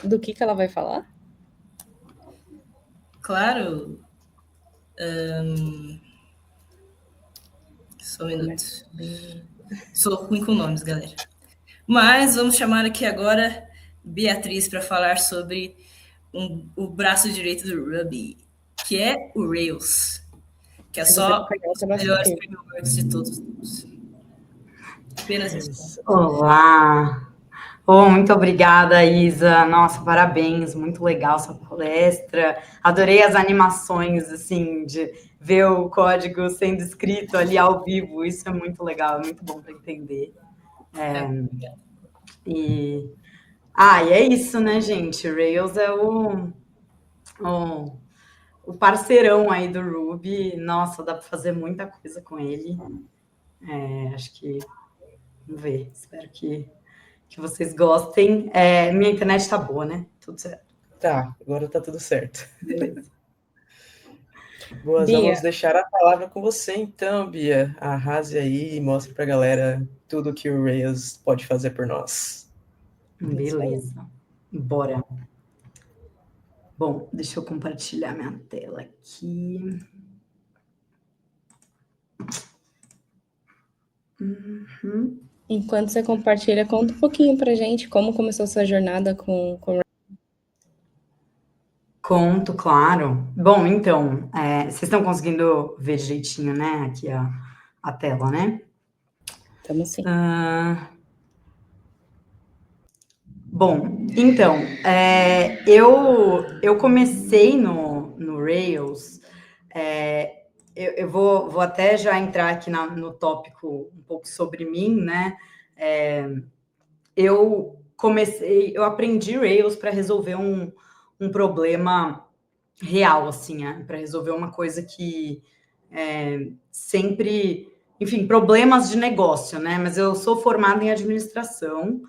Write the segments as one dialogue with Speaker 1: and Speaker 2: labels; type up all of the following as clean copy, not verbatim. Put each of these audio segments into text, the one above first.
Speaker 1: do que ela vai falar?
Speaker 2: Claro. Só um minuto. Sou ruim com nomes, galera. Mas vamos chamar aqui agora Beatriz para falar sobre o braço direito do Ruby, que é o Rails, que é só os melhores frameworks de todos os tempos. Apenas isso.
Speaker 3: Olá! Oh, muito obrigada, Isa. Nossa, parabéns, muito legal sua palestra. Adorei as animações, assim, de ver o código sendo escrito ali ao vivo. Isso é muito legal, é muito bom para entender. E é isso, né, gente? Rails é o parceirão aí do Ruby. Nossa, dá para fazer muita coisa com ele. Acho que, vamos ver, espero que vocês gostem. Minha internet tá boa, né? Tudo certo.
Speaker 4: Tá, agora tá tudo certo.
Speaker 3: Beleza.
Speaker 4: Boas, vamos deixar a palavra com você então, Bia. Arrase aí e mostre pra galera tudo que o Rails pode fazer por nós.
Speaker 3: Beleza. Bora. Bom, deixa eu compartilhar minha tela aqui.
Speaker 1: Enquanto você compartilha, conta um pouquinho pra gente como começou sua jornada com
Speaker 3: Conto, claro. Bom, então, vocês estão conseguindo ver direitinho, né? Aqui a tela, né?
Speaker 1: Estamos sim.
Speaker 3: Bom, então, eu comecei no Rails, eu vou até já entrar aqui no tópico um pouco sobre mim, né? Eu aprendi Rails para resolver um problema real, assim, para resolver uma coisa que sempre, enfim, problemas de negócio, né? Mas eu sou formada em administração,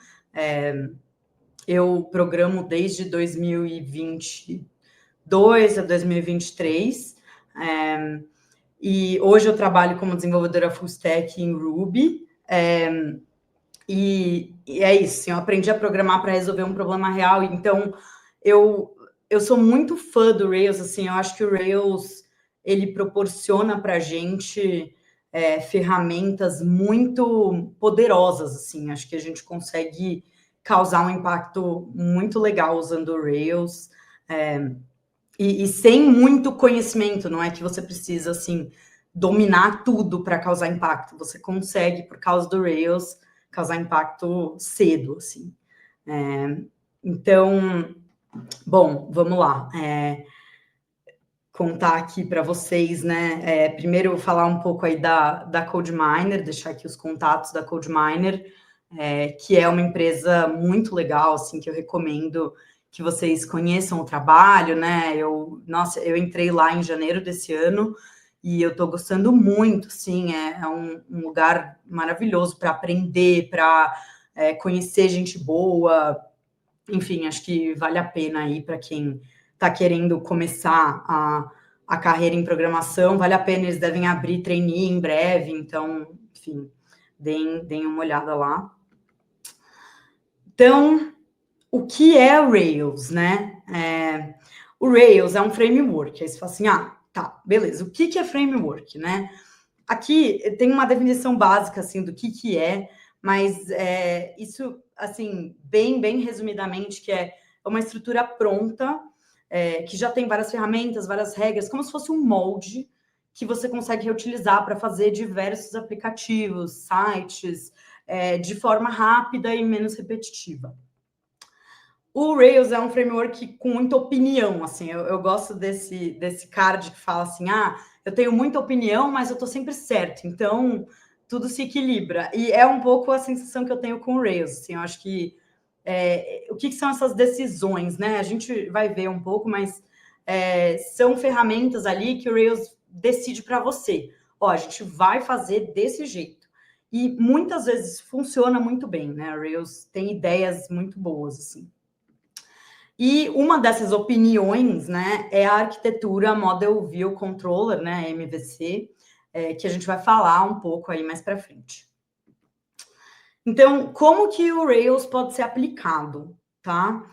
Speaker 3: eu programo desde 2022 a 2023, e hoje eu trabalho como desenvolvedora full stack em Ruby, e é isso, assim, eu aprendi a programar para resolver um problema real, então eu sou muito fã do Rails, assim, eu acho que o Rails, ele proporciona para a gente ferramentas muito poderosas, assim, acho que a gente consegue causar um impacto muito legal usando o Rails, e sem muito conhecimento, não é que você precisa, assim, dominar tudo para causar impacto, você consegue, por causa do Rails, causar impacto cedo, assim. Então, bom, vamos lá. Contar aqui para vocês, né? Primeiro, eu vou falar um pouco aí da CodeMiner, deixar aqui os contatos da CodeMiner, que é uma empresa muito legal, assim, que eu recomendo que vocês conheçam o trabalho, né? Eu entrei lá em janeiro desse ano e eu estou gostando muito, sim, é um lugar maravilhoso para aprender, para conhecer gente boa, enfim, acho que vale a pena aí para quem está querendo começar a carreira em programação, vale a pena, eles devem abrir trainee em breve, então, enfim, deem uma olhada lá. Então, o que é o Rails, né? O Rails é um framework, aí você fala assim, tá, beleza, o que é framework, né? Aqui tem uma definição básica, assim, do que é, mas isso, assim, bem resumidamente, que é uma estrutura pronta, que já tem várias ferramentas, várias regras, como se fosse um molde que você consegue reutilizar para fazer diversos aplicativos, sites, de forma rápida e menos repetitiva. O Rails é um framework com muita opinião, assim, eu gosto desse card que fala assim, eu tenho muita opinião, mas eu estou sempre certo, então tudo se equilibra. E é um pouco a sensação que eu tenho com o Rails, assim, eu acho que o que são essas decisões, né? A gente vai ver um pouco, mas são ferramentas ali que o Rails decide para você. A gente vai fazer desse jeito. E muitas vezes funciona muito bem, né? O Rails tem ideias muito boas, assim. E uma dessas opiniões, né, é a arquitetura Model View Controller, né, MVC, que a gente vai falar um pouco aí mais para frente. Então, como que o Rails pode ser aplicado, tá?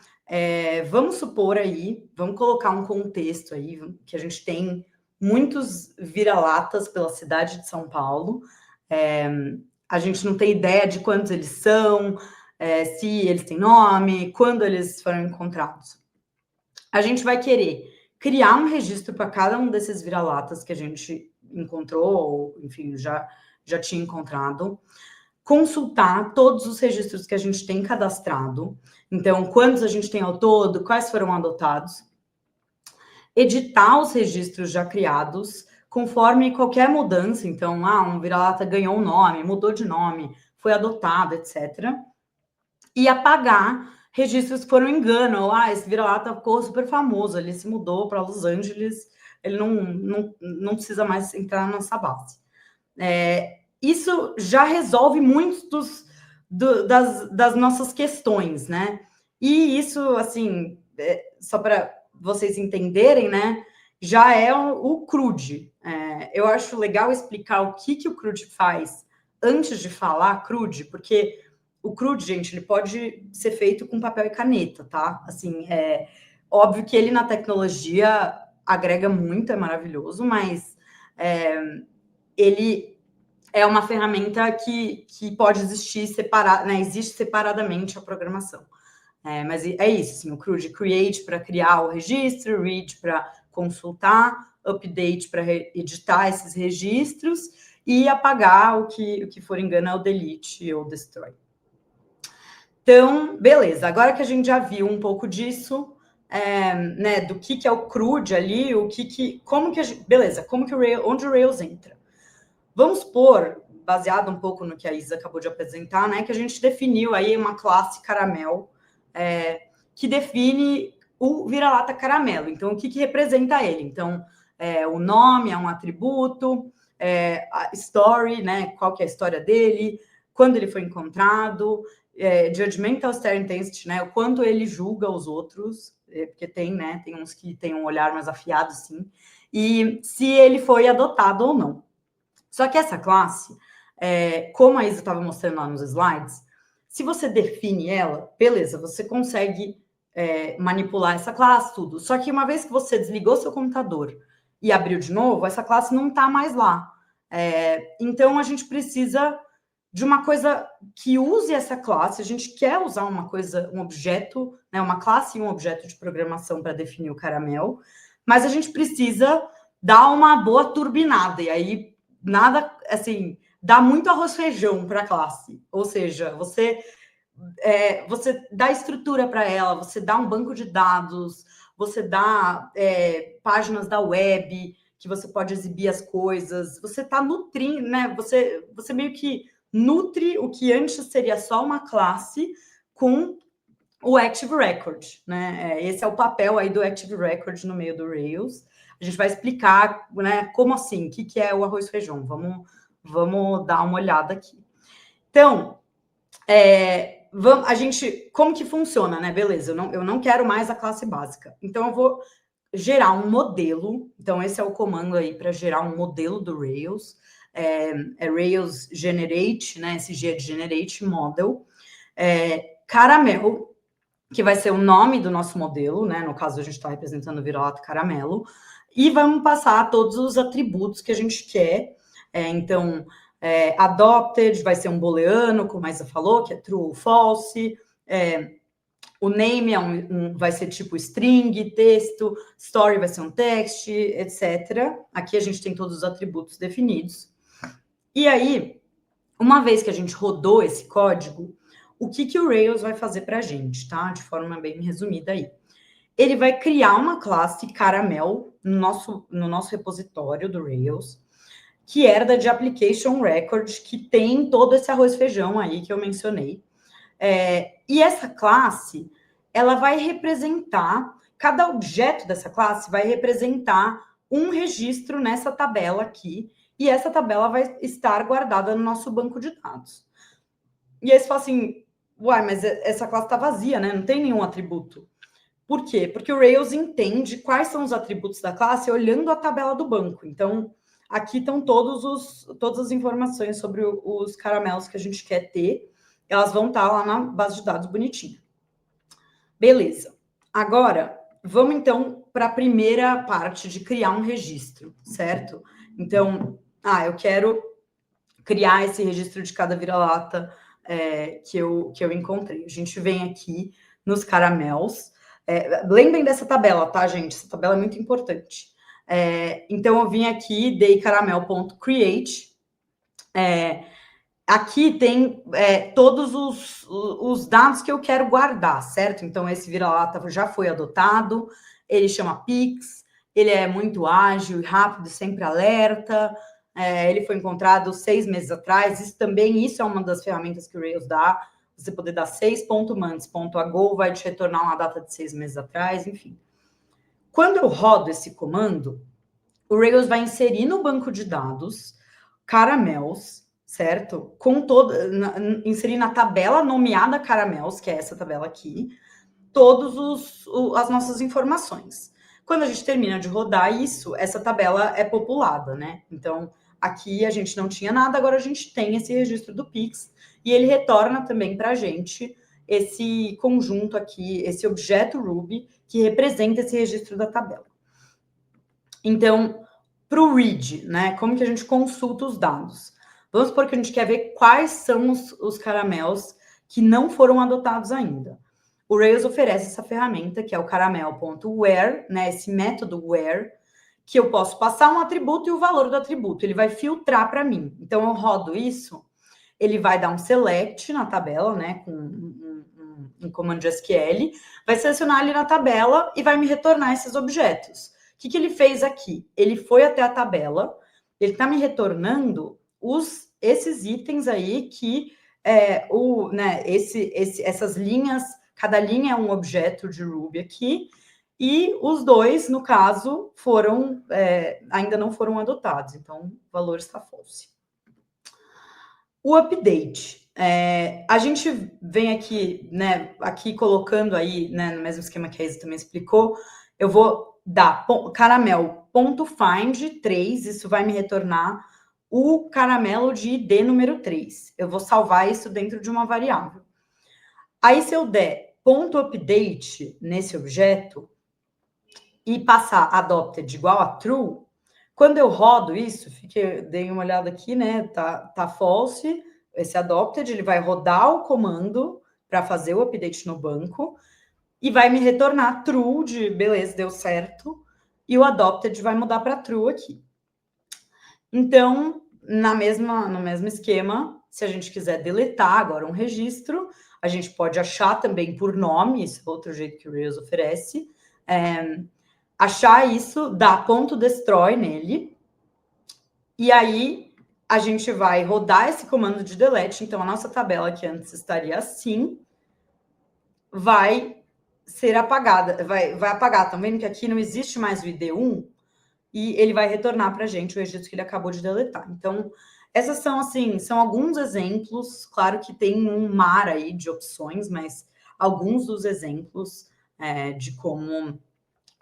Speaker 3: Vamos supor aí, vamos colocar um contexto aí, que a gente tem muitos vira-latas pela cidade de São Paulo. A gente não tem ideia de quantos eles são, se eles têm nome, quando eles foram encontrados. A gente vai querer criar um registro para cada um desses vira-latas que a gente encontrou, ou, enfim, já tinha encontrado, consultar todos os registros que a gente tem cadastrado, então, quantos a gente tem ao todo, quais foram adotados, editar os registros já criados, conforme qualquer mudança, então, um vira-lata ganhou um nome, mudou de nome, foi adotado, etc. E apagar registros que foram engano, esse vira-lata ficou super famoso, ele se mudou para Los Angeles, ele não precisa mais entrar na nossa base. Isso já resolve muitos das nossas questões, né? E isso, assim, só para vocês entenderem, né? Já é o CRUD. Eu acho legal explicar o que o CRUD faz antes de falar CRUD, porque o CRUD, gente, ele pode ser feito com papel e caneta, tá? Assim, óbvio que ele na tecnologia agrega muito, é maravilhoso, mas ele é uma ferramenta que pode existir separada, né? Existe separadamente a programação. Mas é isso, assim, o CRUD, create para criar o registro, read para consultar, update para editar esses registros e apagar o que for engano é o delete ou destroy. Então, beleza, agora que a gente já viu um pouco disso, né, do que é o CRUD ali, como que a gente, beleza, onde o Rails entra? Vamos supor, baseado um pouco no que a Isa acabou de apresentar, né, que a gente definiu aí uma classe caramel, que define o vira-lata caramelo. Então, o que representa ele? Então, o nome é um atributo, a story, né, qual que é a história dele, quando ele foi encontrado, judgmental stare intensity, né, o quanto ele julga os outros, porque tem uns que têm um olhar mais afiado, sim, e se ele foi adotado ou não. Só que essa classe, como a Isa estava mostrando lá nos slides, se você define ela, beleza, você consegue manipular essa classe, tudo. Só que uma vez que você desligou seu computador e abriu de novo, essa classe não está mais lá. Então, a gente precisa de uma coisa que use essa classe. A gente quer usar um objeto, né, uma classe e um objeto de programação para definir o caramel, mas a gente precisa dar uma boa turbinada, e aí nada, assim, dá muito arroz feijão para a classe, ou seja, você dá estrutura para ela, você dá um banco de dados, você dá páginas da web que você pode exibir as coisas, você está nutrindo, né? Você meio que nutre o que antes seria só uma classe com o Active Record, né? Esse é o papel aí do Active Record no meio do Rails. A gente vai explicar, né, como assim, o que é o arroz e feijão. Vamos dar uma olhada aqui. Então, como que funciona, né? Beleza, eu não quero mais a classe básica. Então, eu vou gerar um modelo. Então, esse é o comando aí para gerar um modelo do Rails. Rails generate, né? Esse G é de generate model. Caramel, que vai ser o nome do nosso modelo, né? No caso, a gente está representando o vira-lata caramelo. E vamos passar todos os atributos que a gente quer. Então, adopted vai ser um booleano, como a Isa falou, que é true ou false. O name vai ser tipo string, texto. Story vai ser um text, etc. Aqui a gente tem todos os atributos definidos. E aí, uma vez que a gente rodou esse código, o que o Rails vai fazer para a gente, tá? De forma bem resumida aí. Ele vai criar uma classe caramel no nosso repositório do Rails, que herda de application record, que tem todo esse arroz e feijão aí que eu mencionei. E essa classe, ela vai representar, cada objeto dessa classe vai representar um registro nessa tabela aqui, e essa tabela vai estar guardada no nosso banco de dados. E aí você fala assim, mas essa classe está vazia, né? Não tem nenhum atributo. Por quê? Porque o Rails entende quais são os atributos da classe olhando a tabela do banco. Então, aqui estão todas as informações sobre os caramelos que a gente quer ter. Elas vão estar lá na base de dados bonitinha. Beleza. Agora, vamos então para a primeira parte de criar um registro, certo? Então, eu quero criar esse registro de cada vira-lata que eu encontrei. A gente vem aqui nos caramels. Lembrem dessa tabela, tá, gente? Essa tabela é muito importante. Então, eu vim aqui, dei caramel.create. Aqui tem todos os dados que eu quero guardar, certo? Então, esse vira-lata já foi adotado, ele chama Pix, ele é muito ágil e rápido, sempre alerta, ele foi encontrado 6 meses atrás, isso é uma das ferramentas que o Rails dá, você poder dar 6.months.ago, vai te retornar uma data de 6 meses atrás, enfim. Quando eu rodo esse comando, o Rails vai inserir no banco de dados caramels, certo? Inserir na tabela nomeada caramels, que é essa tabela aqui, as nossas informações. Quando a gente termina de rodar isso, essa tabela é populada, né? Então, aqui a gente não tinha nada, agora a gente tem esse registro do Pix, e ele retorna também para a gente esse conjunto aqui, esse objeto Ruby, que representa esse registro da tabela. Então, para o read, né? Como que a gente consulta os dados? Vamos supor que a gente quer ver quais são os caramels que não foram adotados ainda. O Rails oferece essa ferramenta, que é o caramel.where, né? Esse método where, que eu posso passar um atributo e o valor do atributo. Ele vai filtrar para mim. Então, eu rodo isso, ele vai dar um select na tabela, né? Com um comando de SQL, vai selecionar ali na tabela e vai me retornar esses objetos. O que ele fez aqui? Ele foi até a tabela, ele está me retornando esses itens aí que essas linhas, cada linha é um objeto de Ruby aqui, e os dois, no caso, ainda não foram adotados, então o valor está false. O update. A gente vem aqui, né, colocando aí, né, no mesmo esquema que a Isa também explicou, eu vou dar caramel.find 3, isso vai me retornar o caramelo de ID número 3. Eu vou salvar isso dentro de uma variável. Aí, se eu der .update nesse objeto e passar adopted igual a true, quando eu rodo isso, dei uma olhada aqui, né? Tá false, esse adopted, ele vai rodar o comando para fazer o update no banco e vai me retornar true de beleza, deu certo, e o adopted vai mudar para true aqui. Então, no mesmo esquema, se a gente quiser deletar agora um registro, a gente pode achar também por nome, esse é outro jeito que o Rails oferece, achar isso, dar .destroy nele, e aí a gente vai rodar esse comando de delete, então a nossa tabela que antes estaria assim, vai ser apagada, vai apagar. Estão vendo que aqui não existe mais o ID1, e ele vai retornar para a gente o registro que ele acabou de deletar. Então, essas são alguns exemplos, claro que tem um mar aí de opções, mas alguns dos exemplos de como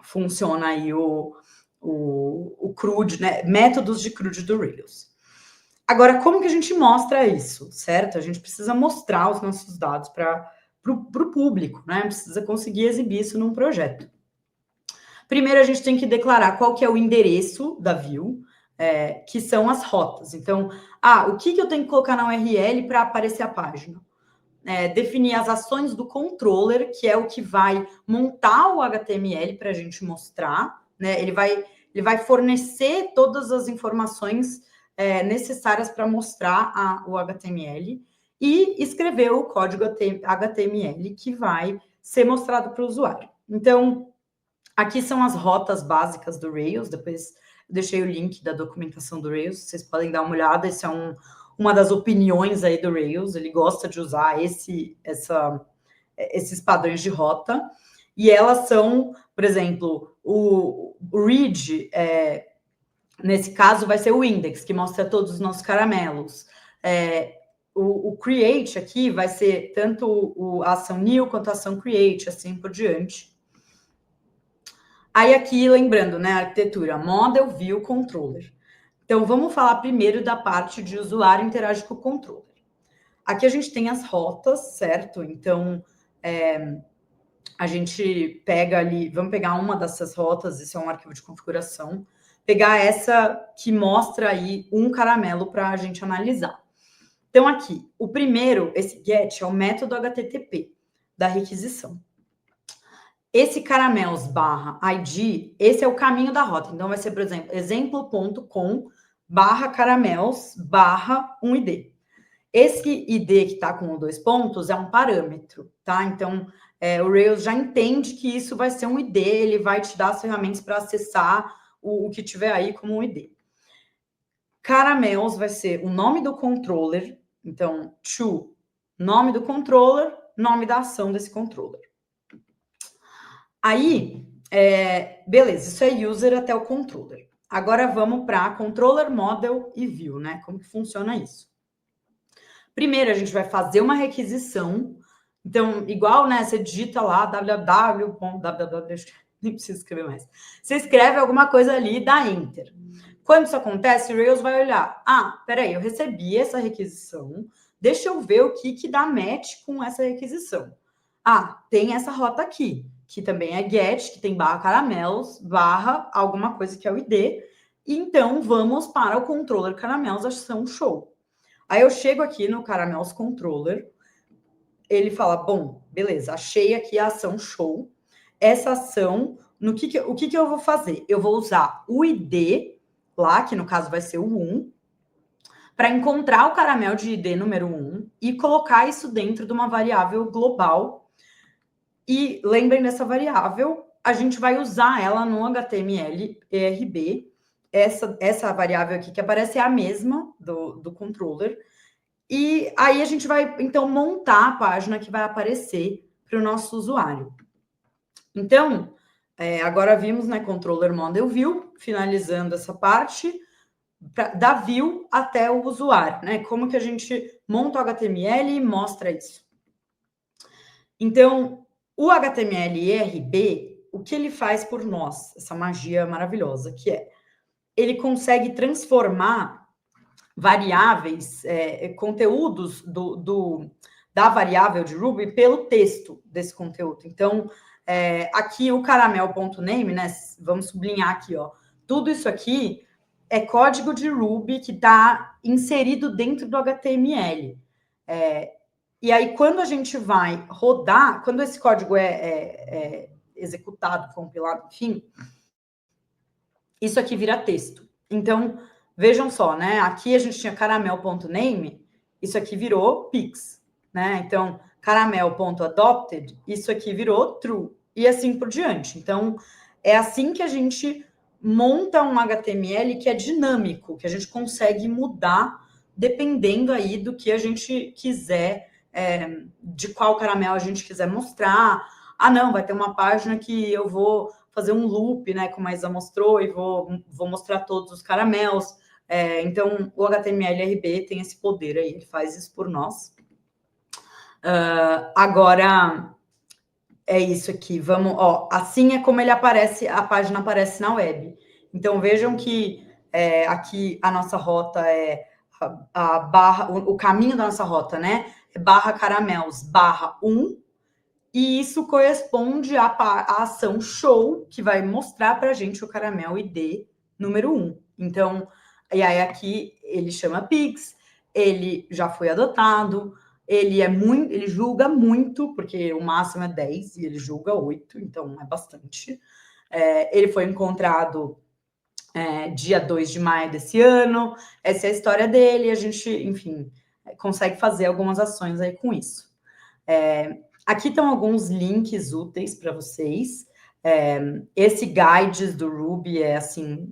Speaker 3: funciona aí o CRUD, né? Métodos de CRUD do Rails. Agora, como que a gente mostra isso, certo? A gente precisa mostrar os nossos dados para o público, né? Precisa conseguir exibir isso num projeto. Primeiro, a gente tem que declarar qual que é o endereço da view, que são as rotas. Então, o que eu tenho que colocar na URL para aparecer a página? Definir as ações do controller, que é o que vai montar o HTML para a gente mostrar, né? Ele vai fornecer todas as informações necessárias para mostrar o HTML e escrever o código HTML que vai ser mostrado para o usuário. Então, aqui são as rotas básicas do Rails, depois eu deixei o link da documentação do Rails, vocês podem dar uma olhada, esse é uma das opiniões aí do Rails, ele gosta de usar esses padrões de rota, e elas são, por exemplo, o read, nesse caso, vai ser o index, que mostra todos os nossos caramelos. O create aqui vai ser tanto a ação new quanto a ação create, assim por diante. Aí aqui, lembrando, né, a arquitetura, Model, View, Controller. Então, vamos falar primeiro da parte de usuário interage com o controller. Aqui a gente tem as rotas, certo? Então, a gente pega ali, vamos pegar uma dessas rotas, isso é um arquivo de configuração, pegar essa que mostra aí um caramelo para a gente analisar. Então, aqui, o primeiro, esse get, é o método HTTP da requisição. Esse caramels barra ID, esse é o caminho da rota. Então, vai ser, por exemplo, exemplo.com barra caramels barra um ID. Esse ID que está com 2 pontos é um parâmetro, tá? Então, o Rails já entende que isso vai ser um ID, ele vai te dar as ferramentas para acessar o que tiver aí como um ID. Caramels vai ser o nome do controller, então, to, nome do controller, nome da ação desse controller. Aí, beleza, isso é user até o controller. Agora vamos para controller, model e view, né? Como que funciona isso? Primeiro, a gente vai fazer uma requisição. Então, igual, né? Você digita lá www, nem precisa escrever mais. Você escreve alguma coisa ali e dá enter. Quando isso acontece, o Rails vai olhar. Peraí, eu recebi essa requisição. Deixa eu ver o que dá match com essa requisição. Tem essa rota aqui, que também é get, que tem barra caramels, barra alguma coisa que é o ID. Então, vamos para o controller caramels, ação show. Aí eu chego aqui no Caramels Controller, ele fala, bom, beleza, achei aqui a ação show. Essa ação, o que eu vou fazer? Eu vou usar o ID, lá, que no caso vai ser o 1, para encontrar o caramel de ID número 1 e colocar isso dentro de uma variável global. E lembrem dessa variável, a gente vai usar ela no HTML ERB. Essa variável aqui que aparece é a mesma do controller. E aí a gente vai, então, montar a página que vai aparecer para o nosso usuário. Então, agora vimos, né, controller model view, finalizando essa parte, da view até o usuário, né? Como que a gente monta o HTML e mostra isso. Então, o HTML ERB, o que ele faz por nós, essa magia maravilhosa, que ele consegue transformar variáveis, conteúdos da variável de Ruby pelo texto desse conteúdo. Então, aqui o caramel.name, né? Vamos sublinhar aqui, ó. Tudo isso aqui é código de Ruby que está inserido dentro do HTML. E aí, quando a gente vai rodar, quando esse código é executado, compilado, enfim, isso aqui vira texto. Então, vejam só, né? Aqui a gente tinha caramel.name, isso aqui virou pix, né? Então, caramel.adopted, isso aqui virou true, e assim por diante. Então, é assim que a gente monta um HTML que é dinâmico, que a gente consegue mudar dependendo aí do que a gente quiser, de qual caramel a gente quiser mostrar. Não, vai ter uma página que eu vou fazer um loop, né, como a Isa mostrou, e vou mostrar todos os caramels. Então, o HTML-RB tem esse poder aí, ele faz isso por nós. Agora, é isso aqui, vamos, ó, assim é como ele aparece, a página aparece na web. Então, vejam que aqui a nossa rota a barra, o caminho da nossa rota, né, é barra caramels, barra 1, e isso corresponde à ação show, que vai mostrar para a gente o caramel ID número 1. Então, e aí aqui ele chama Pix, ele já foi adotado, ele julga muito, porque o máximo é 10 e ele julga 8, então é bastante. Ele foi encontrado dia 2 de maio desse ano, essa é a história dele, a gente, enfim, consegue fazer algumas ações aí com isso. Aqui estão alguns links úteis para vocês. Esse guides do Ruby assim,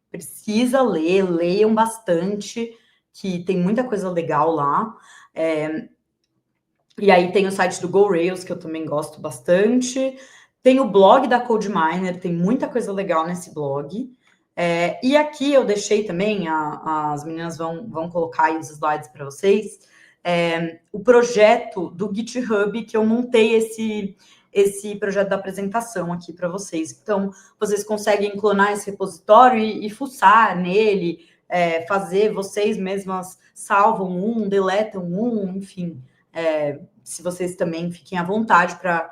Speaker 3: precisa ler, leiam bastante, que tem muita coisa legal lá. E aí tem o site do GoRails, que eu também gosto bastante. Tem o blog da CodeMiner, tem muita coisa legal nesse blog. E aqui eu deixei também, as meninas vão colocar aí os slides para vocês, o projeto do GitHub, que eu montei esse projeto da apresentação aqui para vocês. Então, vocês conseguem clonar esse repositório e fuçar nele, fazer, vocês mesmas salvam deletam enfim, se vocês também fiquem à vontade para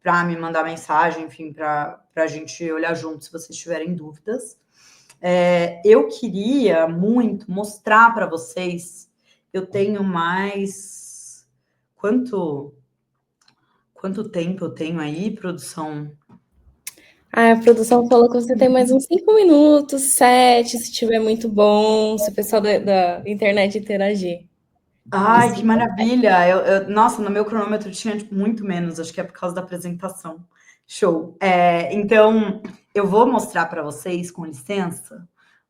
Speaker 3: para me mandar mensagem, enfim, para a gente olhar junto se vocês tiverem dúvidas. Eu queria muito mostrar para vocês, eu tenho mais... Quanto tempo eu tenho aí, produção?
Speaker 1: A produção falou que você tem mais uns 5 minutos, 7, se tiver muito bom, se o pessoal da internet interagir.
Speaker 3: Ai, que maravilha! Nossa, no meu cronômetro tinha muito menos, acho que é por causa da apresentação. Show! Então, eu vou mostrar para vocês, com licença,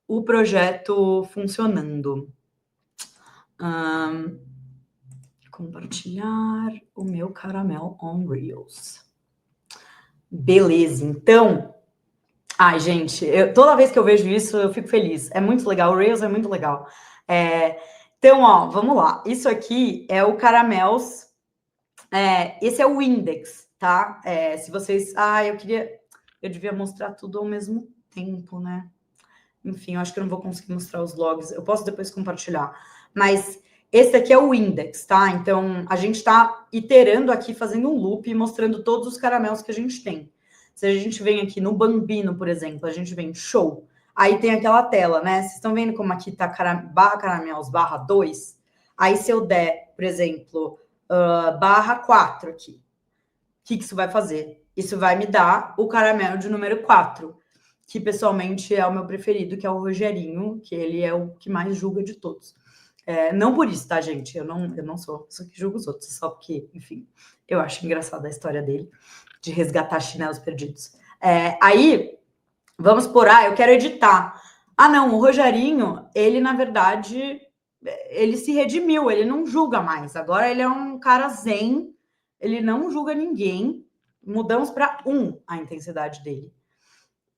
Speaker 3: o projeto funcionando. Compartilhar o meu Caramel on Reels. Beleza, então... Ai, gente, toda vez que eu vejo isso, eu fico feliz. É muito legal, o Rails é muito legal. Então, ó, vamos lá. Isso aqui é o Caramels. Esse é o index, tá? Se vocês... eu devia mostrar tudo ao mesmo tempo, né? Enfim, eu acho que eu não vou conseguir mostrar os logs. Eu posso depois compartilhar. Mas esse aqui é o index, tá? Então, a gente tá iterando aqui, fazendo um loop, mostrando todos os caramels que a gente tem. Se a gente vem aqui no Bambino, por exemplo, a gente vem show. Aí tem aquela tela, né? Vocês estão vendo como aqui tá barra caramels, barra 2? Aí se eu der, por exemplo, barra 4 aqui, o que isso vai fazer? Isso vai me dar o caramelo de número 4, que pessoalmente é o meu preferido, que é o Rogerinho, que ele é o que mais julga de todos. Não por isso, tá, gente? Eu não sou que julgo os outros, só porque, enfim, eu acho engraçada a história dele, de resgatar chinelos perdidos. Aí, vamos por, eu quero editar. Não, o Rogerinho, ele, na verdade, ele se redimiu, ele não julga mais. Agora ele é um cara zen, ele não julga ninguém. Mudamos para 1 a intensidade dele.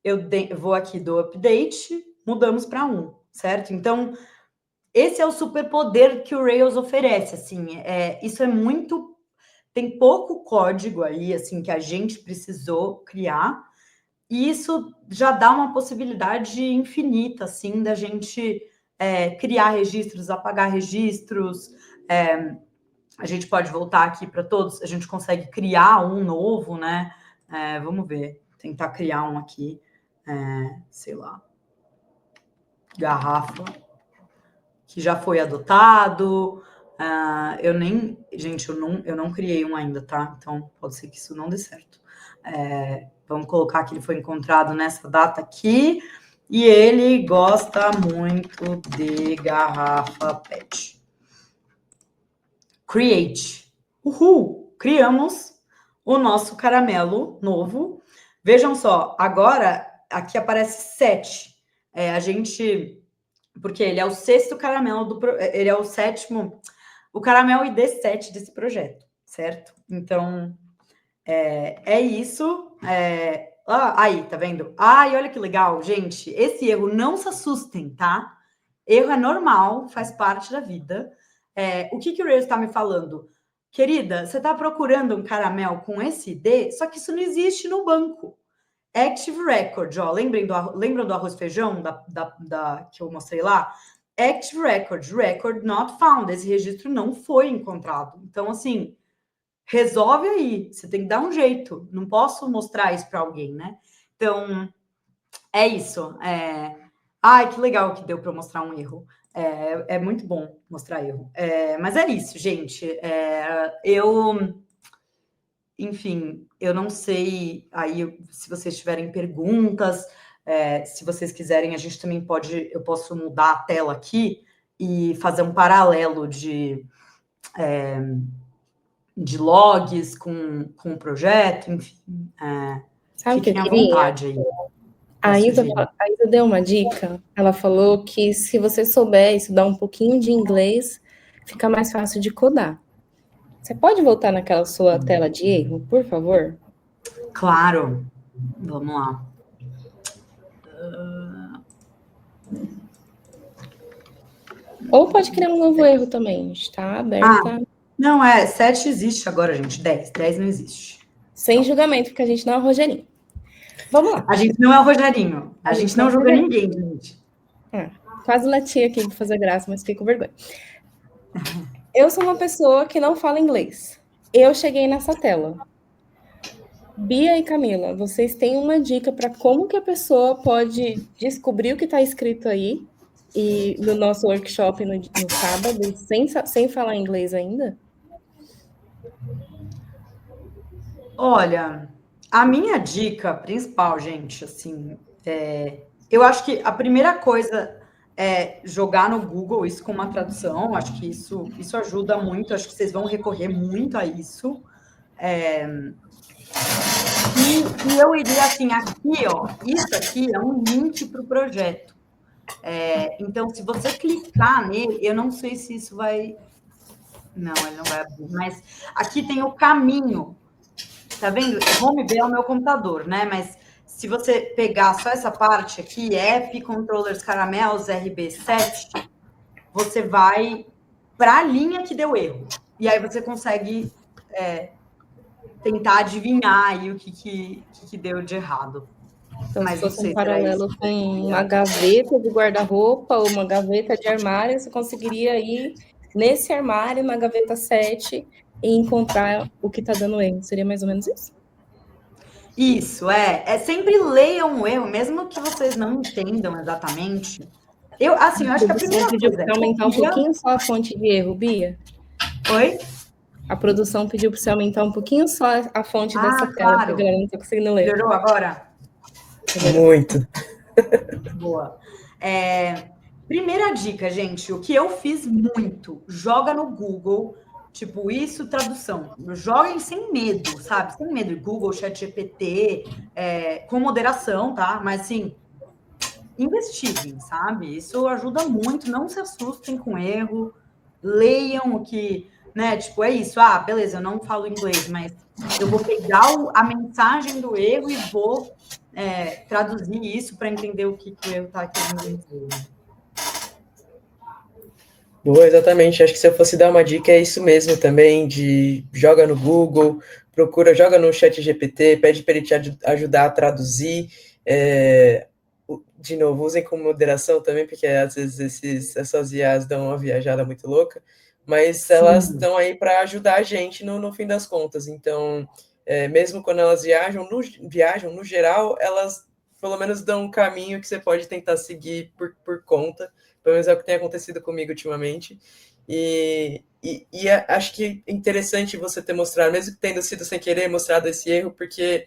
Speaker 3: Eu vou aqui do update, mudamos para 1, certo? Então, esse é o superpoder que o Rails oferece, assim. Isso é muito... Tem pouco código aí, assim, que a gente precisou criar, e isso já dá uma possibilidade infinita, assim, da gente criar registros, apagar registros. A gente pode voltar aqui para todos, a gente consegue criar um novo, né? Vamos ver, tentar criar um aqui, sei lá, garrafa, que já foi adotado. Gente, eu não criei um ainda, tá? Então, pode ser que isso não dê certo. Vamos colocar que ele foi encontrado nessa data aqui, e ele gosta muito de garrafa PET. Create. Uhul! Criamos o nosso caramelo novo. Vejam só, agora aqui aparece 7. Porque ele é o 6º caramelo ele é o 7º... O caramelo ID7 desse projeto, certo? Então, isso. Aí, tá vendo? E olha que legal, gente. Esse erro, não se assustem, tá? Erro é normal, faz parte da vida. O que o Rails está me falando? Querida, você está procurando um caramel com esse ID, só que isso não existe no banco. Active Record, ó, lembram do arroz feijão que eu mostrei lá? Active Record not found. Esse registro não foi encontrado. Então, assim, resolve aí. Você tem que dar um jeito. Não posso mostrar isso para alguém, né? Então, é isso. Que legal que deu para mostrar um erro. É muito bom mostrar erro. Mas é isso, gente. Enfim, eu não sei aí se vocês tiverem perguntas, se vocês quiserem, a gente também eu posso mudar a tela aqui e fazer um paralelo de logs com o projeto, enfim.
Speaker 1: Sabe o que eu
Speaker 3: Fiquem à
Speaker 1: queria?
Speaker 3: vontade aí.
Speaker 1: A Isa deu uma dica. Ela falou que se você souber estudar um pouquinho de inglês, fica mais fácil de codar. Você pode voltar naquela sua tela de erro, por favor?
Speaker 3: Claro. Vamos lá.
Speaker 1: Ou pode criar um novo erro também. Está aberta.
Speaker 3: Não, 7 existe agora, gente. 10 não existe.
Speaker 1: Sem julgamento, porque a gente não é o Rogerinho. Vamos lá.
Speaker 3: A gente não é o Rogerinho. A gente não julga ninguém, gente.
Speaker 1: Quase lati aqui para fazer graça, mas fiquei com vergonha. Eu sou uma pessoa que não fala inglês. Eu cheguei nessa tela. Bia e Camila, vocês têm uma dica para como que a pessoa pode descobrir o que está escrito aí e no nosso workshop no sábado, sem falar inglês ainda?
Speaker 3: Olha, a minha dica principal, gente, assim, eu acho que a primeira coisa é jogar no Google isso com uma tradução. Acho que isso ajuda muito. Acho que vocês vão recorrer muito a isso. E eu iria assim, aqui, ó, isso aqui é um link para o projeto. Então, se você clicar nele, eu não sei se isso vai. Não, ele não vai abrir, mas aqui tem o caminho. Tá vendo? Home B é o meu computador, né? Mas se você pegar só essa parte aqui, App Controllers Caramels RB7, você vai para a linha que deu erro. E aí você consegue tentar adivinhar aí o que deu de errado.
Speaker 1: Então,
Speaker 3: Mas
Speaker 1: se
Speaker 3: não
Speaker 1: fosse
Speaker 3: sei,
Speaker 1: um
Speaker 3: será
Speaker 1: paralelo
Speaker 3: isso?
Speaker 1: com uma gaveta de guarda-roupa ou uma gaveta de armário, você conseguiria ir nesse armário, na gaveta 7, e encontrar o que está dando erro. Seria mais ou menos isso?
Speaker 3: Isso, sempre leiam o erro, mesmo que vocês não entendam exatamente. Eu acho que a primeira
Speaker 1: Pediu
Speaker 3: coisa
Speaker 1: para aumentar um pouquinho só a fonte de erro, Bia?
Speaker 3: Oi?
Speaker 1: A produção pediu para você aumentar um pouquinho só a fonte dessa tela,
Speaker 3: claro.
Speaker 1: porque a galera não está conseguindo ler.
Speaker 3: Melhorou agora?
Speaker 4: Muito.
Speaker 3: Boa. Primeira dica, gente, o que eu fiz muito, joga no Google, tipo, isso, tradução. Joguem sem medo, sabe? Sem medo. Google, ChatGPT, com moderação, tá? Mas, assim, investiguem, sabe? Isso ajuda muito, não se assustem com erro, leiam o que, né? Tipo, é isso. Ah, beleza, eu não falo inglês, mas eu vou pegar a mensagem do erro e vou traduzir isso para entender o que o erro está querendo dizer.
Speaker 4: Boa, exatamente. Acho que se eu fosse dar uma dica, é isso mesmo também, de joga no Google, joga no ChatGPT, pede para ele te ajudar a traduzir. De novo, usem com moderação também, porque às vezes essas IAs dão uma viajada muito louca, mas elas estão aí para ajudar a gente no fim das contas. Então, mesmo quando elas viajam, no geral, elas pelo menos dão um caminho que você pode tentar seguir por conta. Pelo menos é o que tem acontecido comigo ultimamente. E acho que é interessante você ter mostrado, mesmo que tendo sido sem querer, mostrado esse erro, porque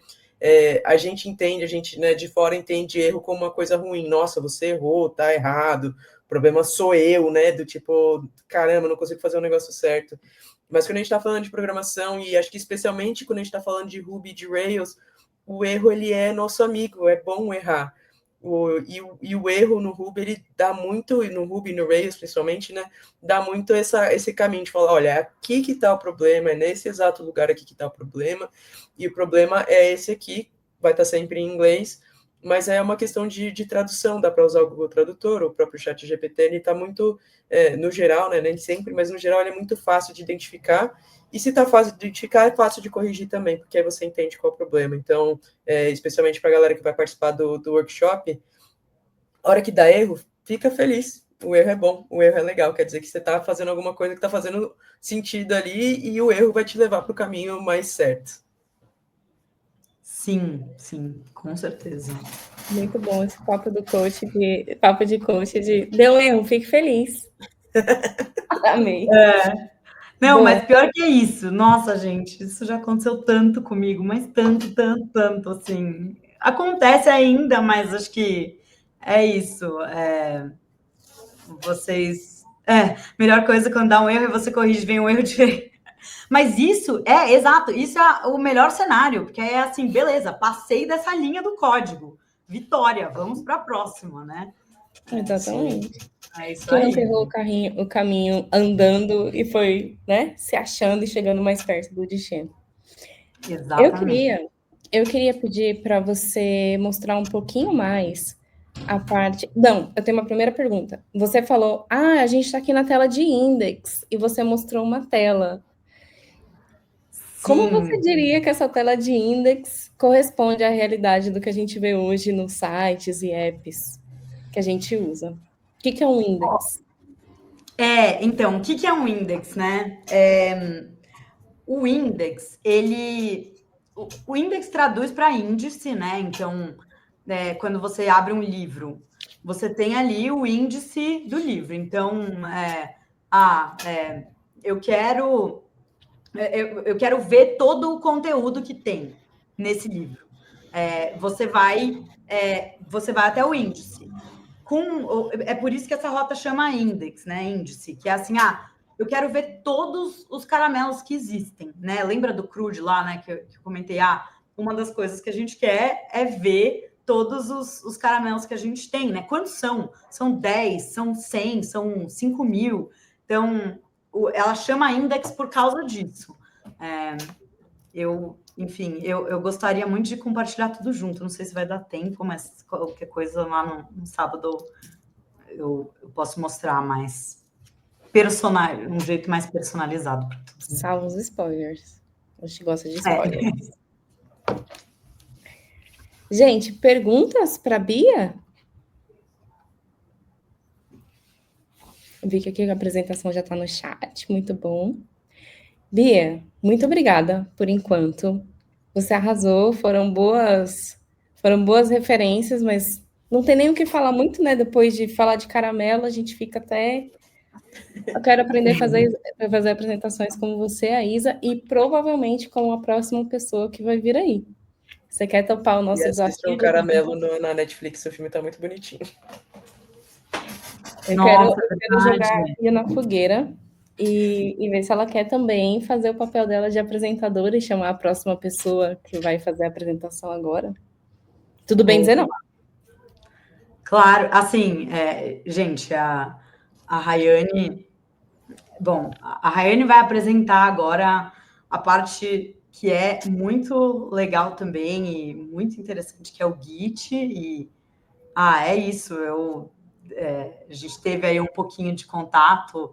Speaker 4: a gente entende, a gente, né, de fora entende erro como uma coisa ruim. Nossa, você errou, tá errado, o problema sou eu, né? Do tipo, caramba, não consigo fazer o negócio certo. Mas quando a gente está falando de programação, e acho que especialmente quando a gente está falando de Ruby e de Rails, o erro, ele é nosso amigo, é bom errar. E o erro no Ruby, ele dá muito, no Ruby e no Rails principalmente, né, dá muito esse caminho de falar, olha, aqui que está o problema, é nesse exato lugar aqui que está o problema, e o problema é esse aqui, vai estar sempre em inglês, mas é uma questão de tradução, dá para usar o Google Tradutor, o próprio ChatGPT, ele está muito, no geral, né, nem sempre, mas no geral ele é muito fácil de identificar, e se está fácil de identificar, é fácil de corrigir também, porque aí você entende qual é o problema. Então, especialmente para a galera que vai participar do workshop, a hora que dá erro, fica feliz. O erro é bom, o erro é legal, quer dizer que você está fazendo alguma coisa que está fazendo sentido ali e o erro vai te levar para o caminho mais certo.
Speaker 3: Sim, com certeza.
Speaker 1: Muito bom esse papo de coach de deu erro, fique feliz. Amei.
Speaker 3: Não, bom, mas pior que isso. Nossa, gente, isso já aconteceu tanto comigo, mas tanto, assim. Acontece ainda, mas acho que é isso. Vocês... melhor coisa quando dá um erro e você corrige, vem um erro direito. Mas isso exato, isso é o melhor cenário, porque é assim, beleza, passei dessa linha do código. Vitória, vamos para a próxima, né?
Speaker 1: Exatamente.
Speaker 3: É isso
Speaker 1: Quem
Speaker 3: aí.
Speaker 1: não pegou o caminho andando e foi, né, se achando e chegando mais perto do destino.
Speaker 3: Exatamente.
Speaker 1: Eu queria pedir para você mostrar um pouquinho mais a parte... Não, eu tenho uma primeira pergunta. Você falou, a gente está aqui na tela de index, e você mostrou uma tela. Como você diria que essa tela de index corresponde à realidade do que a gente vê hoje nos sites e apps que a gente usa? O que é um index?
Speaker 3: Então, o que é um index, né? O index, ele o index traduz para índice, né? Então, quando você abre um livro, você tem ali o índice do livro. Então, eu quero ver todo o conteúdo que tem nesse livro. Você vai até o índice. É por isso que essa rota chama index, né? Índice, que é assim, eu quero ver todos os caramelos que existem, né? Lembra do crude lá, né? Que eu comentei, uma das coisas que a gente quer é ver todos os caramelos que a gente tem, né? Quantos são? São 10, são 100, são 5.000. Então, ela chama index por causa disso. Enfim, eu gostaria muito de compartilhar tudo junto. Não sei se vai dar tempo, mas qualquer coisa lá no sábado eu posso mostrar mais um jeito mais personalizado para tudo.
Speaker 1: Salva os spoilers. A gente gosta de spoilers. Gente, perguntas para Bia? Eu vi que aqui a apresentação já está no chat, muito bom. Bia, muito obrigada por enquanto. Você arrasou, foram boas referências, mas não tem nem o que falar muito, né? Depois de falar de caramelo, a gente fica até... Eu quero aprender a fazer apresentações como você, a Isa, e provavelmente com a próxima pessoa que vai vir aí. Você quer topar o nosso desafio?
Speaker 4: Um caramelo na Netflix, o filme tá muito bonitinho.
Speaker 1: Eu quero jogar a Bia na fogueira e ver se ela quer também fazer o papel dela de apresentadora e chamar a próxima pessoa que vai fazer a apresentação agora. Tudo bem dizer não?
Speaker 3: Claro, assim, gente, a Rayane... Bom, a Rayane vai apresentar agora a parte que é muito legal também e muito interessante, que é o Git. E é isso. A gente teve aí um pouquinho de contato